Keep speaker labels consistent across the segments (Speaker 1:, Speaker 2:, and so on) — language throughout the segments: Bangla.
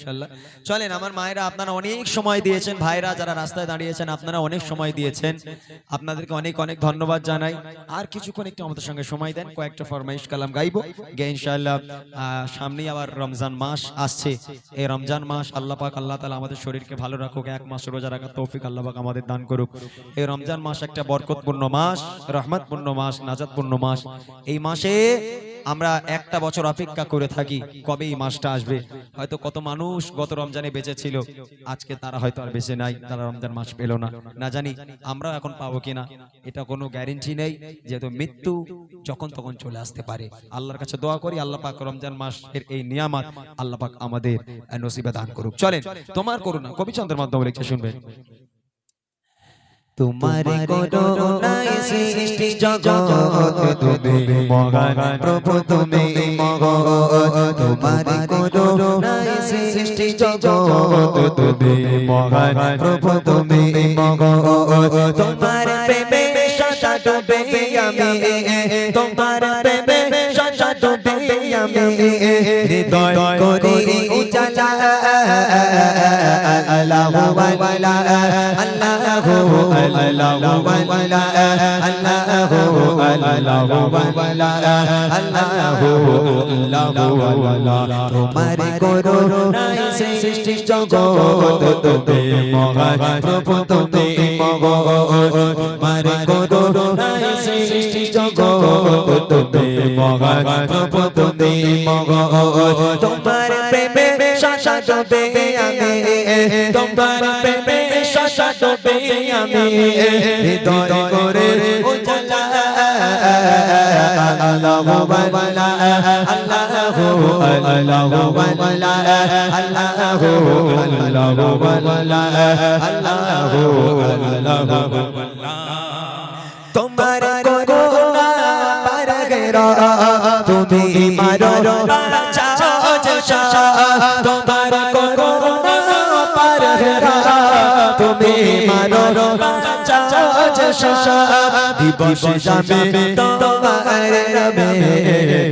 Speaker 1: ইনশাআল্লাহ। চলেন আমার মায়েরা, আপনারা অনেক সময় দিয়েছেন, ভাইরা যারা রাস্তায় দাঁড়িয়েছেন আপনারা অনেক সময় দিয়েছেন, আপনাদেরকে অনেক অনেক ধন্যবাদ জানাই। আর কিছুক্ষণ একটু আমাদের সঙ্গে সময় দেন, কয়েকটা ফরমাইশ কালাম গাইবো গে ইনশাআল্লাহ। সামনেই আবার রমজান মাস আসছে, এই রমজান মাস আল্লাহ পাক আল্লাহ তাআলা আমাদের শরীরকে ভালো রাখুক, এক মাস রোজা রাখার তৌফিক আল্লাহ পাক আমাদের দান করুক। এই রমজান মাস একটা বরকতপূর্ণ মাস, রহমতপূর্ণ মাস, নাজাতপূর্ণ মাস। এই মাসে আমরা একটা বছর অপেক্ষা করে থাকি কবে এই মাসটা আসবে। হয়তো কত মানুষ গত রমজানে বেঁচে ছিল, আজকে তারা হয়তো আর বেঁচে নাই, তারা রমজান মাস পেল না, না জানি আমরা এখন পাবো কিনা, এটা কোনো গ্যারেন্টি নেই, যেহেতু মৃত্যু যখন তখন চলে আসতে পারে। আল্লাহর কাছে দোয়া করি আল্লাহ পাক রমজান মাসের এই নিয়ামত আল্লাহ পাক আমাদের নসিবে দান করুক। চলেন তোমার করুণা কবিচন্দ্রের মাধ্যমে লিখে শুনবেন।
Speaker 2: তোমার করুণায় সৃষ্টি জগৎ, তুমি মহান প্রভু তুমি মহান। তোমার করুণায় সৃষ্টি জগৎ, তুমি মহান প্রভু তুমি মহান। তোমার প্রেমে সদা ডুবে আমি, তোমার প্রেমে সদা ডুবে আমি, হৃদয় করি উজালা আল্লাহু ওয়ালা আল্লাহু আল্লাহু ওয়ালা আল্লাহু আল্লাহু ওয়ালা আল্লাহু আল্লাহু ওয়ালা। তোমার করুণায় সৃষ্টি জগৎ, তুমি মহান প্রভু তুমি মহান। তোমার করুণায় সৃষ্টি জগৎ, তুমি মহান প্রভু তুমি মহান। তোমার প্রেমে সদা ডুবে আমি, তোমার প্রেমে সদা ডুবে আমি, হৃদয় করে উজালা আল্লাহু ওয়ালা আল্লাহু আল্লাহু ওয়ালা আল্লাহু আল্লাহু ওয়ালা আল্লাহু আল্লাহু ওয়ালা। তোমার করুণা পারগেরা তুমি মারো বাঁচা জশা, তোমার করুণা পারগেরা তুমি মারো বাঁচা জশা। দিবস যাবে তোমার রবে,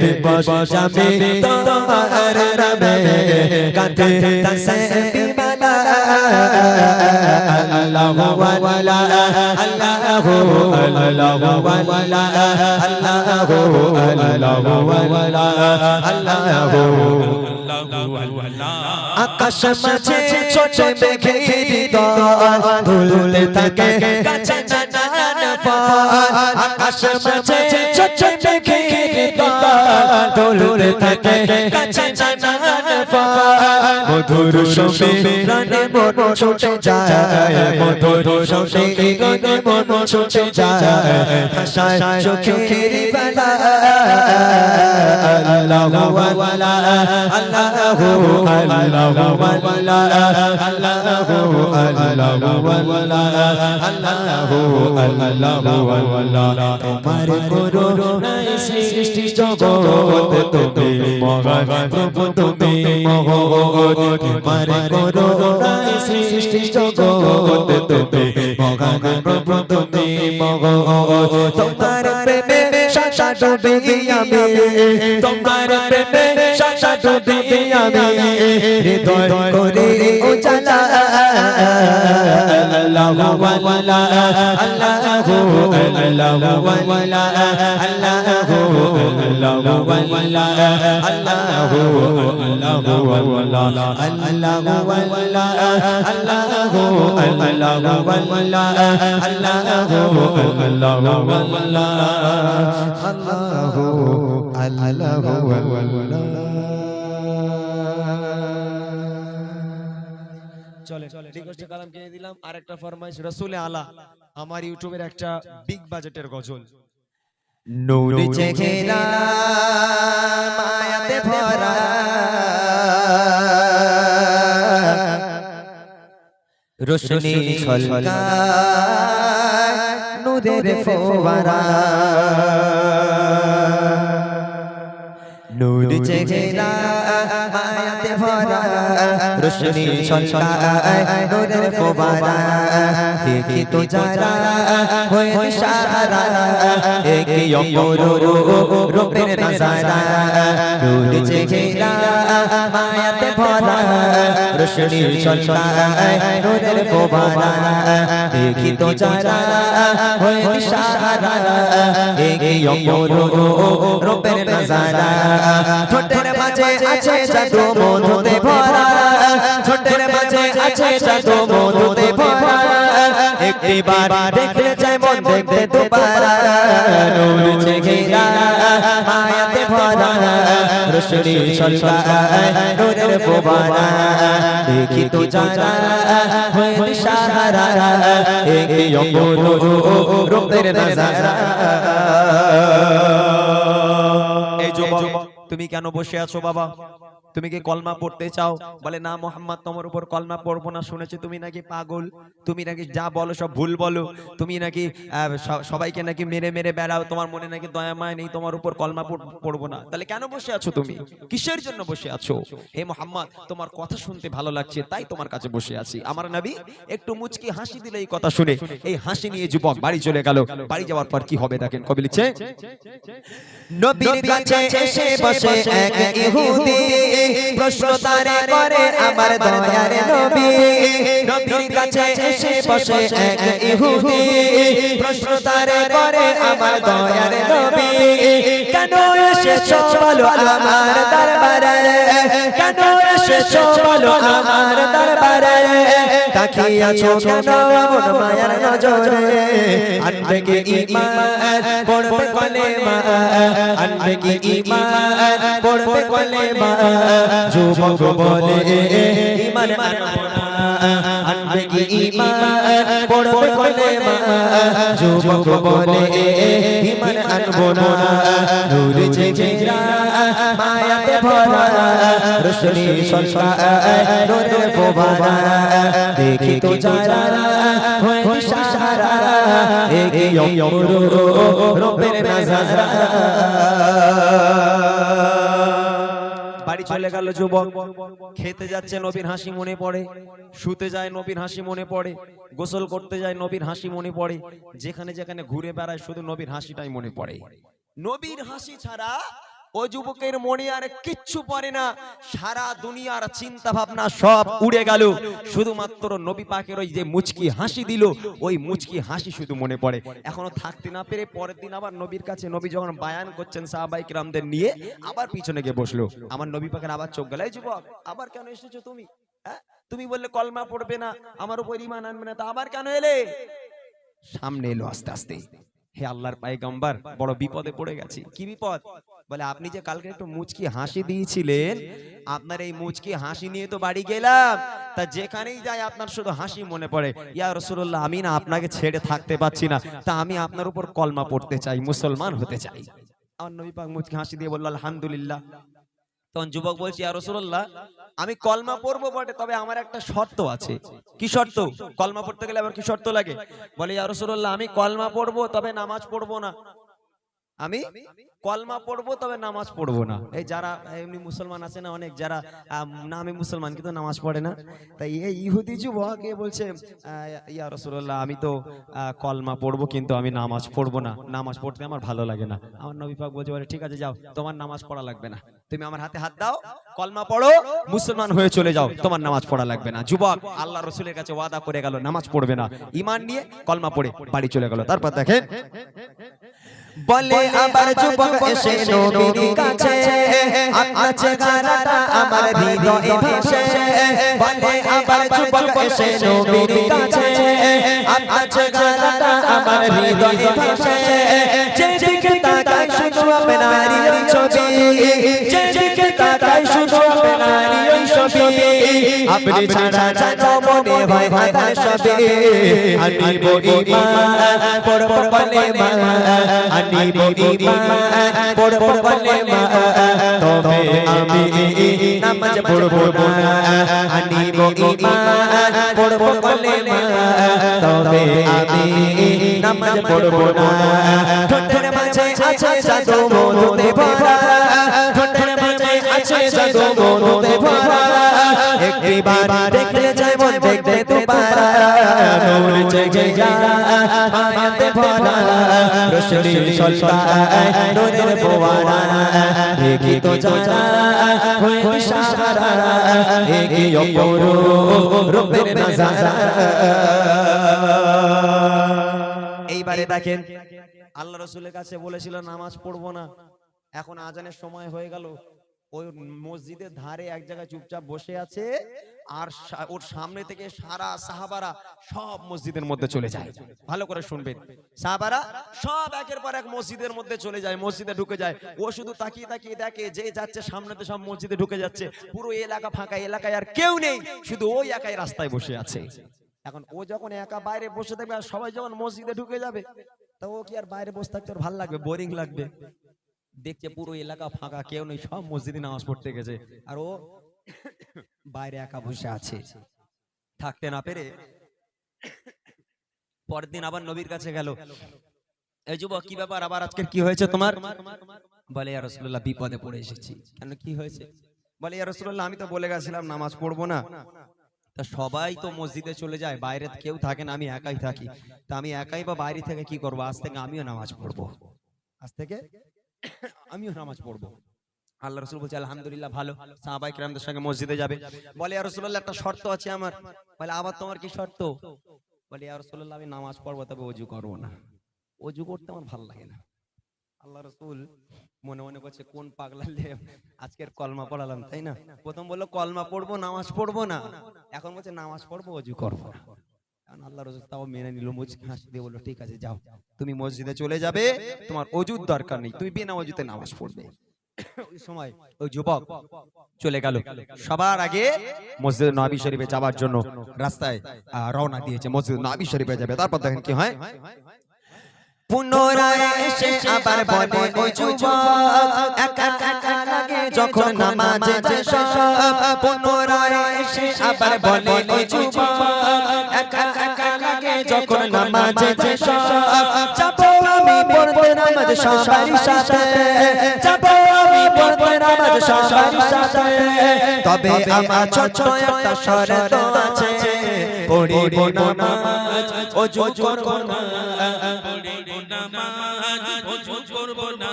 Speaker 2: দিবস যাবে তোমার রবে, কাঁধে তাসবিহ মালা আল্লাহু ওয়ালা আল্লাহু আল্লাহু ওয়ালা আল্লাহু আল্লাহু ওয়ালা আল্লাহু আল্লাহু ওয়ালা। আকাশ মাঝে ছোট মেঘে হৃদয় দুলতে থাকে কাছে জানান পার। আকাশ মাঝে ছোট মেঘে হৃদয় দুলতে থাকে কাছে জানান পার। মধুর শোভে প্রাণে মন ছুটে যায়, মধুর শোভে প্রাণে মন ছুটে যায়, ভাষায় চোখের বালা আল্লাহু ওয়ালা আল্লাহু আল্লাহু ওয়ালা আল্লাহু আল্লাহু ওয়ালা আল্লাহু আল্লাহু ওয়ালা। তোমার করুণায় সৃষ্টি জগৎ, তুমি মহান প্রভু তুমি মহান। তোমার করুণায় সৃষ্টি জগৎ, তুমি মহান প্রভু তুমি মহান। তোমার প্রেমে সদা ডুবে আমি, তোমার প্রেমে সদা ডুবে আমি, হৃদয় করে উজালা আল্লাহু ওয়ালা আল্লাহু আল্লাহু ওয়ালা আল্লাহু আল্লাহু ওয়ালা আল্লাহু আল্লাহু ওয়ালা আল্লাহু ওয়ালা আল্লাহু আল্লাহু ওয়ালা আল্লাহু আল্লাহু ওয়ালা আল্লাহু আল্লাহু ওয়ালা।
Speaker 1: চলে রিকোয়েস্ট কালাম কিনে দিলাম। আরেকটা ফরমাইশ রাসূলে আলা, আমার ইউটিউবের একটা বিগ বাজেটের গজল।
Speaker 2: নূর চেহারা মায়াতে ভরা, রোশনি ঝলকায় নূরের ফোয়ারা। নূর চেহারা মায়াতে ভরা, রোশনি ঝলকায় নূরের ফোয়ারা। দেখি তো যারা হয়ে সারা, একই অপরূপ রূপের নজারা। নূর চেহারা মায়াতে ভরা, रोशनी छलकाए नूरेर फुवारा देखी तो जारा होए दिशाहारा एक रूपेर नजारा ঠোঁটের মাঝে আছে জাদু মধুতে ভরা ঠোঁটের মাঝে আছে জাদু মধুতে ভরা একটিবার দেখলে যায় মন দেখতে দুবারা নূর से घेरा मायाते भरा रोशनी छलकाए नूरेर फुवारा देखी तो जारा होए दिशाहारा एक रूपेर नजारा
Speaker 1: এই যুবক তুমি কেন বসে আছো বাবা তুমি কি কলমা পড়তে চাও বলে না মোহাম্মদ তোমার উপর কলমা পড়বো না শুনেছি তুমি নাকি পাগল তুমি নাকি যা বলো সব ভুল বলো তুমি নাকি সবাইকে নাকি মেরে মেরে বেড়াও তোমার মনে নাকি দয়া মায়া নেই তোমার উপর কলমা পড়বো না তাহলে কেন বসে আছো তুমি কিসের জন্য বসে আছো হে মোহাম্মদ তোমার কথা শুনতে ভালো লাগছে তাই তোমার কাছে বসে আছি আমার নবী একটু মুচকি হাসি দিলে এই কথা শুনে এই হাসি নিয়ে যুবক বাড়ি চলে গেল বাড়ি যাওয়ার পর কি হবে দেখেন কবি লিখছে
Speaker 2: নবীর কাছে এসে বসে এক ইহুদি প্রশ্ন তারে করে আমার দয়ার নবী নবীর কাছে এসে বসে এক ইহুদি প্রশ্ন তারে করে আমার দয়ার নবী কেন এসেছো বলো আমার দরবারে কেন এসেছো বলো আমার দরবারে তাকিয়ে আছো কেন এমন মায়ার নজরে আনবে কি ঈমান পড়বে কলেমা আনবে কি ঈমান পড়বে কলেমা যুবক বলে ঈমান আনবো না আনবে কি ঈমান পড়বে কলেমা যুবক বলে ঈমান আনবো না নূর से घेरा मायाते भरा रोशनी छलकाए नूरेर फुवारा देखी तो जारा होए दिशाहारा एक रूपेर नजारा
Speaker 1: বাড়ি চলে গেল যুবক খেতে যাচ্ছে নবীর হাসি মনে পড়ে শুতে যায় নবীর হাসি মনে পড়ে গোসল করতে যায় নবীর হাসি মনে পড়ে যেখানে যেখানে ঘুরে বেড়ায় শুধু নবীর হাসিটাই মনে পড়ে নবীর হাসি ছাড়া ও যুবকের মনে আর কিচ্ছু পড়ে না সারা দুনিয়ার চিন্তা ভাবনা সব উড়ে গেল শুধুমাত্র নবী পাকের ওই যে মুচকি হাসি দিল ওই মুচকি হাসি শুধু মনে পড়ে এখনো থাকতে না পেরে পরের দিন আবার নবীর কাছে নবী যখন বায়ান করছেন সাহাবায়ে কিরামদের নিয়ে আবার পিছনে গিয়ে বসলো আমার নবী পাকের আবার চোখ গেল এই যুবক আবার কেন এসেছো তুমি তুমি বললে কলমা পড়বে না আমার উপর ঈমান আনবে না তা আবার কেন এলে সামনে এলো আস্তে আস্তে হে আল্লাহর পয়গম্বর বড় বিপদে পড়ে গেছি কি বিপদ বলে আপনি যে কালকে একটু মুচকি হাসি দিয়েছিলেন আপনার এই মুচকি হাসি নিয়ে তো বাড়ি গেলাম তা যেখানেই যাই আপনার শুধু হাসি মনে পড়ে ইয়া রাসূলুল্লাহ আমি না আপনাকে ছেড়ে থাকতে পারছি না তা আমি আপনার উপর কলমা পড়তে চাই মুসলমান হতে চাই আমার নবী পাক মুচকি হাসি দিয়ে বলল আলহামদুলিল্লাহ তখন যুবক বলছে ইয়া রাসূলুল্লাহ আমি কলমা পড়বো বটে তবে আমার একটা শর্ত আছে কি শর্ত কলমা পড়তে গেলে আবার কি শর্ত লাগে বলে ইয়া রাসূলুল্লাহ আমি কলমা পড়বো তবে নামাজ পড়বো না আমি কলমা পড়বো তবে নামাজ পড়বো না এই যারা এমনি মুসলমান আছে না অনেক যারা নামে মুসলমান কিন্তু নামাজ পড়ে না তাই এই ইহুদি যুবক এ বলছে ইয়া রাসূলুল্লাহ আমি তো কলমা পড়বো কিন্তু আমি নামাজ পড়বো না নামাজ পড়তে আমার ভালো লাগে না আমার নবী পাক বলছে বলে ঠিক আছে যাও তোমার নামাজ পড়া লাগবে না তুমি আমার হাতে হাত দাও কলমা পড়ো মুসলমান হয়ে চলে যাও তোমার নামাজ পড়া লাগবে না যুবক আল্লাহ রাসূলের কাছে ওয়াদা করে গেল নামাজ পড়বে না ঈমান নিয়ে কলমা পড়ে বাড়ি চলে গেল তারপর দেখেন
Speaker 2: বলে আবার যুবক এসে নবীর কাছে আপনার চেহারাটা আমার হৃদয়ে ভেসে বলে আবার যুবক এসে নবীর কাছে আপনার চেহারাটা আমার হৃদয়ে ভেসে যেদিকে তাকাই শুধু আপনারই ওই ছবি যেদিকে তাকাই শুধু আপনারই ওই ছবি আপনি ছাড়া জানো মনে হয় হাজার সবে আনিব ঈমান পড়ব কলেমা আনিব ঈমান পড়ব কলেমা তবে আমি নামাজ পড়ব না আনিব ঈমান পড়ব কলেমা তবে আমি নামাজ পড়ব না ঠোঁটের মাঝে আছে জাদু মধুতে ভরা ঠোঁটের মাঝে আছে জাদু মধুতে ভরা একবার দেখলে যায় মন দেখতে দুবারা নূর से घेरा मायाते भरा रोशनी छलकाए नूरेर फुवारा देखी तो जारा होए दिशाहारा এক রূপের নজারা।
Speaker 1: এইবারে দেখেন আল্লাহ রসুলের কাছে বলেছিল নামাজ পড়বো না, এখন আজানের সময় হয়ে গেল, ওই মসজিদের ধারে এক জায়গায় চুপচাপ বসে আছে, আর ওর সামনে থেকে সারা সাহাবারা সব মসজিদের মধ্যে চলে যায়। ভালো করে শুনবেন, সাহাবারা সব একের পর এক মসজিদের মধ্যে চলে যায়, মসজিদে ঢুকে যায়। ও শুধু তাকিয়ে তাকিয়ে দেখে, যে যাচ্ছে সামনেতে সব মসজিদে ঢুকে যাচ্ছে, পুরো এলাকা ফাঁকা, এলাকায় আর কেউ নেই, শুধু ওই একাই রাস্তায় বসে আছে। এখন ও যখন একা বাইরে বসে থাকবে আর সবাই যখন মসজিদে ঢুকে যাবে, তা ও কি আর বাইরে বসে থাকতে ওর ভালো লাগবে? বোরিং লাগবে। দেখছে পুরো এলাকা ফাঁকা, কেউ নেই, সব মসজিদে নামাজ পড়তে গেছে, আর ও বাইরে একা বসে আছে। থাকতে না পেরে পরের দিন আবার নবীর কাছে গেল, এই যুবক কি ব্যাপার, আবার আজকে কি হয়েছে তোমার? বলে ইয়া রাসূলুল্লাহ বিপদে পড়ে এসেছি। কেন, কি হয়েছে? বলে ইয়া রাসূলুল্লাহ আমি তো বলে গেছিলাম নামাজ পড়বো না, তা সবাই তো মসজিদে চলে যায়, বাইরে কেউ থাকে না, আমি একাই থাকি, তা আমি একাই বা বাইরে থেকে কি করবো? আজ থেকে আমিও নামাজ পড়বো, আজ থেকে আমিও নামাজ পড়বো। আল্লাহ রাসূল বলছে আলহামদুলিল্লাহ, ভালো। সাহাবায়ে কিরামদের সঙ্গে মসজিদে যাবে। বলে ইয়া রাসূলুল্লাহ একটা শর্ত আছে আমার। বলে আবার তোমার কি শর্ত? বলে ইয়া রাসূলুল্লাহ আমি নামাজ পড়বো, তবে ওযু করবো না, ওযু করতে আমার ভালো লাগে না। আল্লাহ রাসূল মনে মনে করছে কোন পাগলালে আজকের কলমা পড়ালাম, তাই না? প্রথম বললো কলমা পড়বো, নামাজ পড়বো না, এখন বলছে নামাজ পড়বো, ওযু করবো না। কারণ আল্লাহ রাসূল তাও মেনে নিল, মুচকি হাসি দিয়ে বললো ঠিক আছে যাও, তুমি মসজিদে চলে যাবে, তোমার ওযুর দরকার নেই, তুমি বিনা ওযুতে নামাজ পড়বে। ওই সময় ওই যুবক চলে গেল, সবার আগে মসজিদ নববী শরীফে যাওয়ার জন্য রাস্তায় রওনা দিয়েছে, মসজিদ নববী শরীফে যাবে। তারপর দেখেন কি হয়,
Speaker 2: পুনরায় এসে আবার বলে ওই যুবক একা একা লাগে যখন নামাজে যায় সব। পুনরায় এসে আবার বলে ওই যুবক একা একা লাগে যখন নামাজে যায় সব। যাবো আমি পড়তে নামাজ সবার সাথে, যাবো আমি পড়তে নামাজ সবার সাথে, তবে আমার ছোট্ট একটা শর্ত আছে, পড়িব নামাজ ওযু করব না,
Speaker 3: নামাজ ওযু করব না,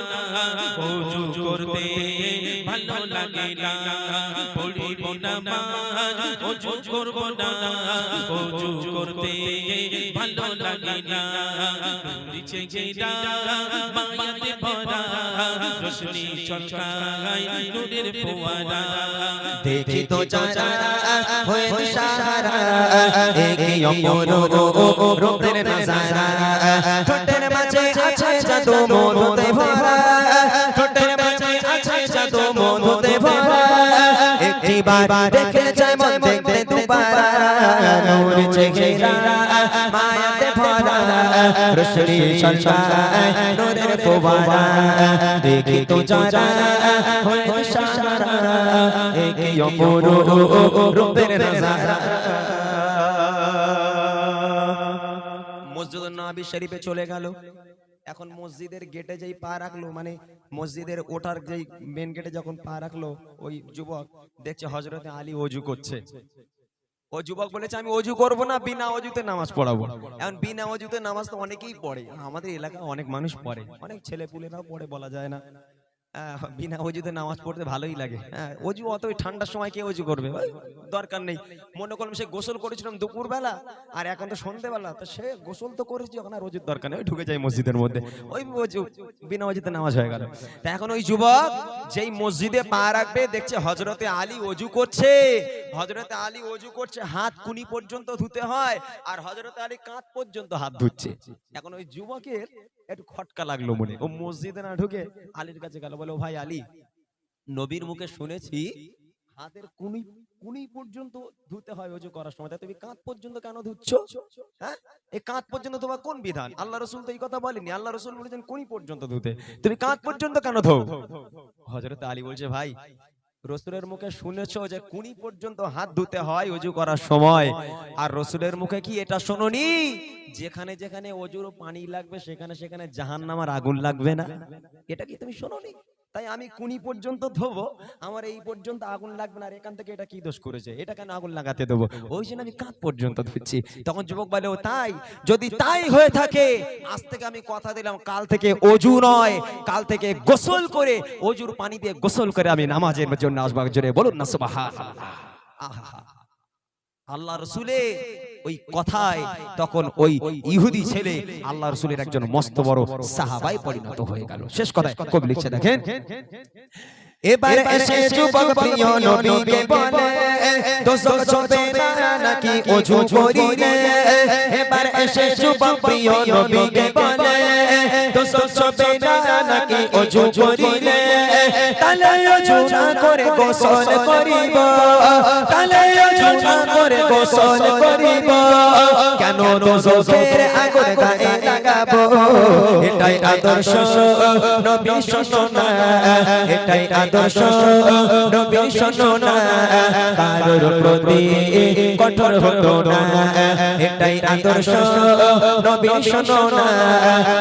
Speaker 3: ওযু করতে ভালো লাগে না, পড়িব নামাজ ওযু করব না, ওযু করতে ভালো লাগে না, নিচে গেরা মায়াতে ভরা রোশনি চমকায় নূরের ফোয়ারা,
Speaker 2: দেখি তো যারা হয়ে দিশাহারা একে অপর রূপের নজারা, ঠোঁটের মাঝে আছে জাদু মধুতে ভরা, ঠোঁটের মাঝে আছে জাদু মধুতে ভরা, একটিবার দেখলে যায় মন দেখতে দুবার, নূর চেহারা মায়াতে ভরা রোশনি চমকায় নূরের ফোয়ারা, দেখি তো যারা হয়ে দিশাহারা একে অপর রূপের নজারা।
Speaker 1: মসজিদুন নববী শরীফে চলে গেল। এখন মসজিদের গেটে যেই পা রাখলো, মানে মসজিদের ওঠার যেই মেন গেটে যখন পা রাখলো, ওই যুবক দেখছে হযরতে আলী ওযু করছে। ওই যুবক বলেছে আমি ওযু করব না, বিনা ওযুতে নামাজ পড়াবো। এখন বিনা ওযুতে নামাজ তো অনেকেই পড়ে, আমাদের এলাকায় অনেক মানুষ পড়ে, অনেক ছেলে পুলেরাও পড়ে, বলা যায় না। বিনা ওযুতে নামাজ পড়তে ভালোই লাগে। ওযু অত ঠান্ডার সময় কে ওযু করবে, দরকার নেই। মনে করলাম সে গোসল করেছিলাম দুপুর বেলা, আর এখন তো সন্ধ্যেবেলা, তো সে গোসল তো করেছি, এখন আর ওযুর দরকার নেই, ওই ঢুকে যায় মসজিদের মধ্যে, ওই ওযু বিনা ওযুতে নামাজ হয়ে গেল। তা এখন ওই যুবক যেই মসজিদে পা রাখবে দেখছে হযরতে আলী ওযু করছে, হযরতে আলী ওযু করছে, হাত কুনি পর্যন্ত ধুতে হয়, আর হযরতে আলী কাঁধ পর্যন্ত হাত ধুচ্ছে। এখন ওই যুবকের একটু খটকা লাগলো মনে, ও মসজিদে না ঢুকে আলীর কাছে গেল, বলে ও ভাই আলী, নবীর মুখে শুনেছি হাতের কুনি পর্যন্ত ধুতে হয় ওযু করার সময়, তা তুমি কাঁধ পর্যন্ত কেন ধুচ্ছো? হ্যাঁ, এই কাঁধ পর্যন্ত তোমার কোন বিধান? আল্লাহ রাসূল তো এই কথা বলেনি, আল্লাহ রাসূল বলেছেন কুনি পর্যন্ত ধুতে, তুমি কাঁধ পর্যন্ত কেন ধো? হযরত আলী বলছে ভাই, রাসূলের মুখে শুনেছো যে কুনি পর্যন্ত হাত ধুতে হয় ওযু করার সময়, আর রাসূলের মুখে কি এটা শোনোনি যেখানে যেখানে ওযুর পানি লাগবে সেখানে সেখানে জাহান্নামের আগুন লাগবে না? এটা কি তুমি শোনোনি? তাই আমি কুনি পর্যন্ত ধোবো, আমার এই পর্যন্ত আগুন লাগবে না, আর এখান থেকে এটা কি দোষ করেছে, এটা কেন আগুন লাগাতে দেবো, ওই জন্য আমি কাঁধ পর্যন্ত ধুচ্ছি। তখন যুবক বলে, ও তাই, যদি তাই হয়ে থাকে আজ থেকে আমি কথা দিলাম, কাল থেকে অজু নয়, কাল থেকে গোসল করে, অজুর পানি দিয়ে গোসল করে আমি নামাজের জন্য আসবো। জোরে বলুন না সুবহানাল্লাহ। আহা, আল্লাহ রসুলে ওই কথায় তখন ওই ইহুদি ছেলে আল্লাহ রসুলের একজন মস্ত বড় সাহাবায় পরিণত হয়ে গেল। শেষ কথায় কবি লিখছে দেখেন,
Speaker 2: এবার এসে যুবক প্রিয় নবীকে বলে, দোজখ ছবে না নাকি ওযু করিলে। এবার এসে যুবক প্রিয় নবীকে বলে, দোজখ ছবে না নাকি ওযু করিলে। তালে ওযু না করে গোসল করিব, তালে ওযু না করে গোসল করিব। কেন দোজখের আগুন গায়ে লাগাবো? এটাই আদর্শ নবীর শোনা, এটাই আদর্শ নবীর শোনা। কারোর প্রতি কঠোর হতো না, এটাই আদর্শ নবীর শোনা।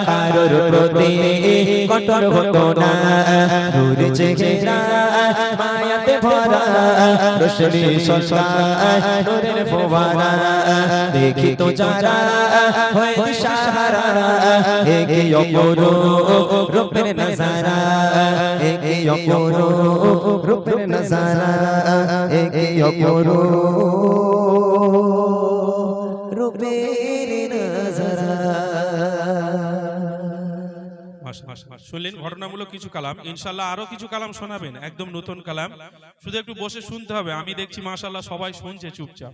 Speaker 2: কারোর প্রতি কঠোর হতো না। নূর চেহারা মায়াতে ভরা, রোশনি সরকার নূরের ফোয়ারা। দেখি তো যারা হয় দিশাহারা, একে অপরূপ রূপের নজারা, একে অপরূপ রূপের নজারা, একে অপরূপ রূপের নজারা।
Speaker 3: শুনলেন ঘটনামূলক কিছু কালাম, ইনশাল্লাহ আরো কিছু কালাম শোনাবেন, একদম নতুন কালাম, শুধু একটু বসে শুনতে হবে। আমি দেখছি মাশাআল্লাহ সবাই শুনছে চুপচাপ।